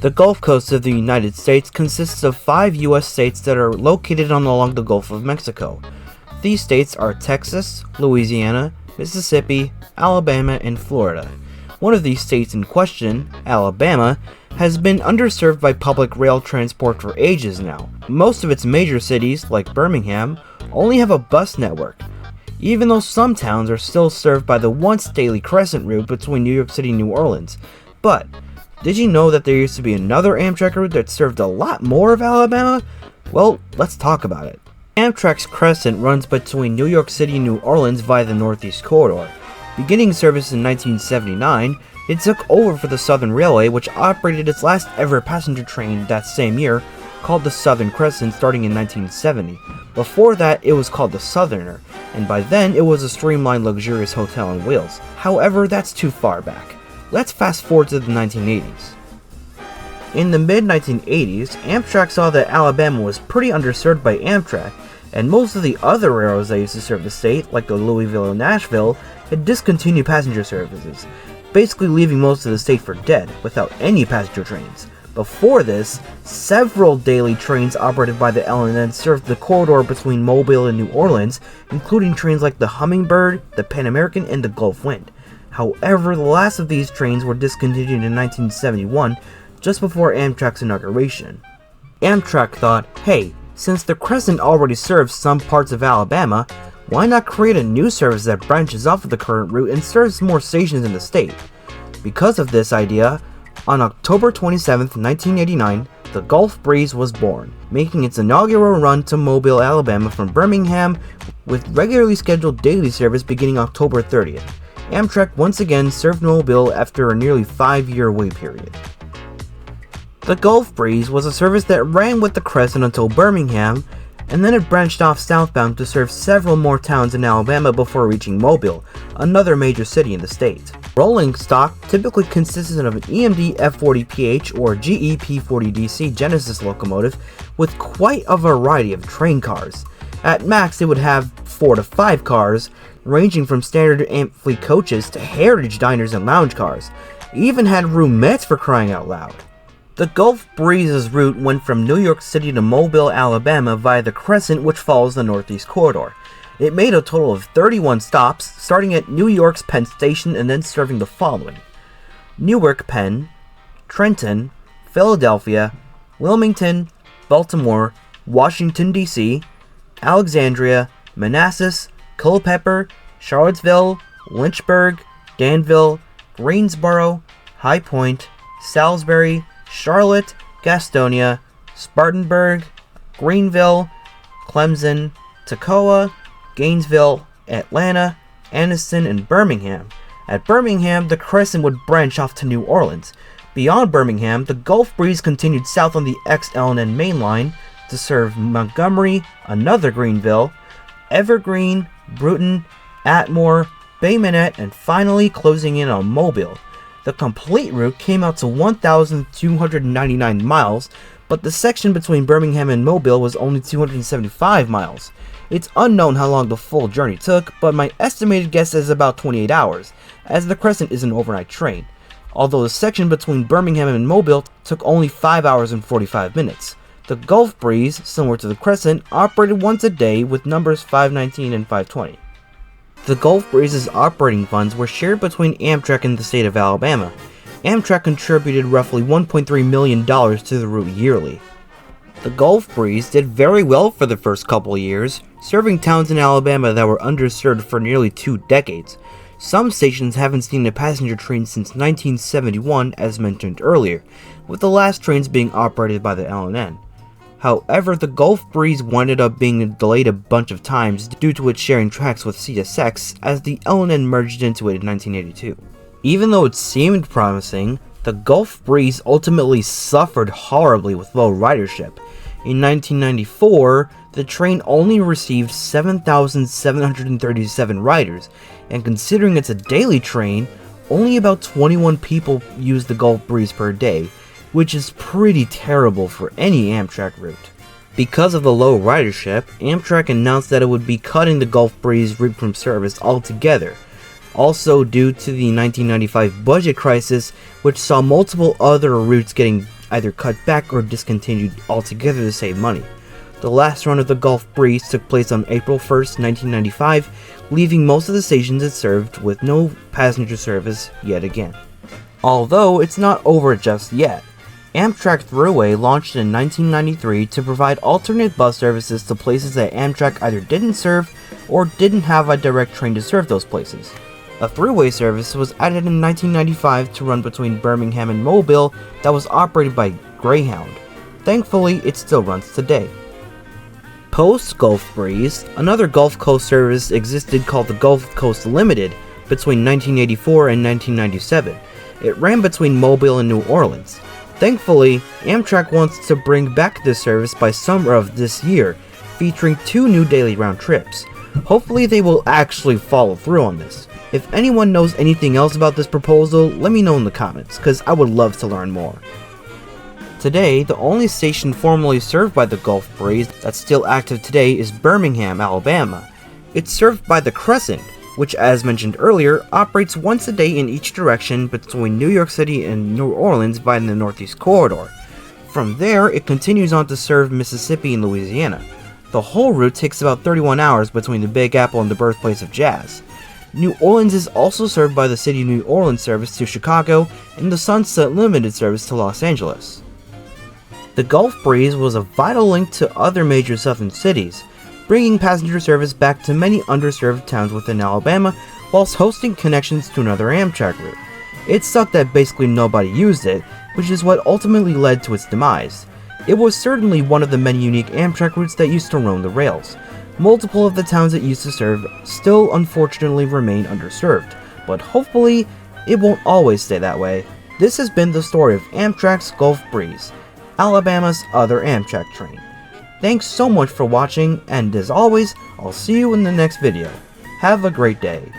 The Gulf Coast of the United States consists of 5 U.S. states that are located along the Gulf of Mexico. These states are Texas, Louisiana, Mississippi, Alabama, and Florida. One of these states in question, Alabama, has been underserved by public rail transport for ages now. Most of its major cities, like Birmingham, only have a bus network, even though some towns are still served by the once daily Crescent route between New York City and New Orleans. But did you know that there used to be another Amtrak route that served a lot more of Alabama? Well, let's talk about it. Amtrak's Crescent runs between New York City and New Orleans via the Northeast Corridor. Beginning service in 1979, it took over for the Southern Railway, which operated its last ever passenger train that same year, called the Southern Crescent, starting in 1970. Before that, it was called the Southerner, and by then it was a streamlined, luxurious hotel on wheels. However, that's too far back. Let's fast forward to the 1980s. In the mid-1980s, Amtrak saw that Alabama was pretty underserved by Amtrak, and most of the other railroads that used to serve the state, like the Louisville and Nashville, had discontinued passenger services, basically leaving most of the state for dead, without any passenger trains. Before this, several daily trains operated by the L&N served the corridor between Mobile and New Orleans, including trains like the Hummingbird, the Pan American, and the Gulf Wind. However, the last of these trains were discontinued in 1971, just before Amtrak's inauguration. Amtrak thought, hey, since the Crescent already serves some parts of Alabama, why not create a new service that branches off of the current route and serves more stations in the state? Because of this idea, on October 27, 1989, the Gulf Breeze was born, making its inaugural run to Mobile, Alabama from Birmingham, with regularly scheduled daily service beginning October 30th. Amtrak once again served Mobile after a nearly 5-year wait period. The Gulf Breeze was a service that ran with the Crescent until Birmingham, and then it branched off southbound to serve several more towns in Alabama before reaching Mobile, another major city in the state. Rolling stock typically consisted of an EMD F40PH or GE P40DC Genesis locomotive with quite a variety of train cars. At max, it would have 4 to 5 cars, ranging from standard Amfleet coaches to heritage diners and lounge cars. It even had roomettes, for crying out loud. The Gulf Breeze's route went from New York City to Mobile, Alabama via the Crescent, which follows the Northeast Corridor. It made a total of 31 stops, starting at New York's Penn Station and then serving the following: Newark, Penn, Trenton, Philadelphia, Wilmington, Baltimore, Washington, D.C., Alexandria, Manassas, Culpeper, Charlottesville, Lynchburg, Danville, Greensboro, High Point, Salisbury, Charlotte, Gastonia, Spartanburg, Greenville, Clemson, Toccoa, Gainesville, Atlanta, Anniston, and Birmingham. At Birmingham, the Crescent would branch off to New Orleans. Beyond Birmingham, the Gulf Breeze continued south on the ex-L&N main line to serve Montgomery, another Greenville, Evergreen, Bruton, Atmore, Bay Minette, and finally closing in on Mobile. The complete route came out to 1,299 miles, but the section between Birmingham and Mobile was only 275 miles. It's unknown how long the full journey took, but my estimated guess is about 28 hours, as the Crescent is an overnight train, although the section between Birmingham and Mobile took only 5 hours and 45 minutes. The Gulf Breeze, similar to the Crescent, operated once a day with numbers 519 and 520. The Gulf Breeze's operating funds were shared between Amtrak and the state of Alabama. Amtrak contributed roughly $1.3 million to the route yearly. The Gulf Breeze did very well for the first couple years, serving towns in Alabama that were underserved for nearly 2 decades. Some stations haven't seen a passenger train since 1971, as mentioned earlier, with the last trains being operated by the L&N. However, the Gulf Breeze wound up being delayed a bunch of times due to its sharing tracks with CSX as the L&N merged into it in 1982. Even though it seemed promising, the Gulf Breeze ultimately suffered horribly with low ridership. In 1994, the train only received 7,737 riders, and considering it's a daily train, only about 21 people use the Gulf Breeze per day, which is pretty terrible for any Amtrak route. Because of the low ridership, Amtrak announced that it would be cutting the Gulf Breeze route from service altogether. Also due to the 1995 budget crisis, which saw multiple other routes getting either cut back or discontinued altogether to save money. The last run of the Gulf Breeze took place on April 1st, 1995, leaving most of the stations it served with no passenger service yet again. Although it's not over just yet. Amtrak Thruway launched in 1993 to provide alternate bus services to places that Amtrak either didn't serve or didn't have a direct train to serve those places. A Thruway service was added in 1995 to run between Birmingham and Mobile that was operated by Greyhound. Thankfully, it still runs today. Post-Gulf Breeze, another Gulf Coast service existed called the Gulf Coast Limited between 1984 and 1997. It ran between Mobile and New Orleans. Thankfully, Amtrak wants to bring back this service by summer of this year, featuring 2 new daily round trips. Hopefully they will actually follow through on this. If anyone knows anything else about this proposal, let me know in the comments, cause I would love to learn more. Today, the only station formerly served by the Gulf Breeze that's still active today is Birmingham, Alabama. It's served by the Crescent, which as mentioned earlier, operates once a day in each direction between New York City and New Orleans via the Northeast Corridor. From there, it continues on to serve Mississippi and Louisiana. The whole route takes about 31 hours between the Big Apple and the birthplace of jazz. New Orleans is also served by the City of New Orleans service to Chicago and the Sunset Limited service to Los Angeles. The Gulf Breeze was a vital link to other major southern cities, bringing passenger service back to many underserved towns within Alabama whilst hosting connections to another Amtrak route. It sucked that basically nobody used it, which is what ultimately led to its demise. It was certainly one of the many unique Amtrak routes that used to roam the rails. Multiple of the towns it used to serve still unfortunately remain underserved, but hopefully it won't always stay that way. This has been the story of Amtrak's Gulf Breeze, Alabama's other Amtrak train. Thanks so much for watching, and as always, I'll see you in the next video. Have a great day.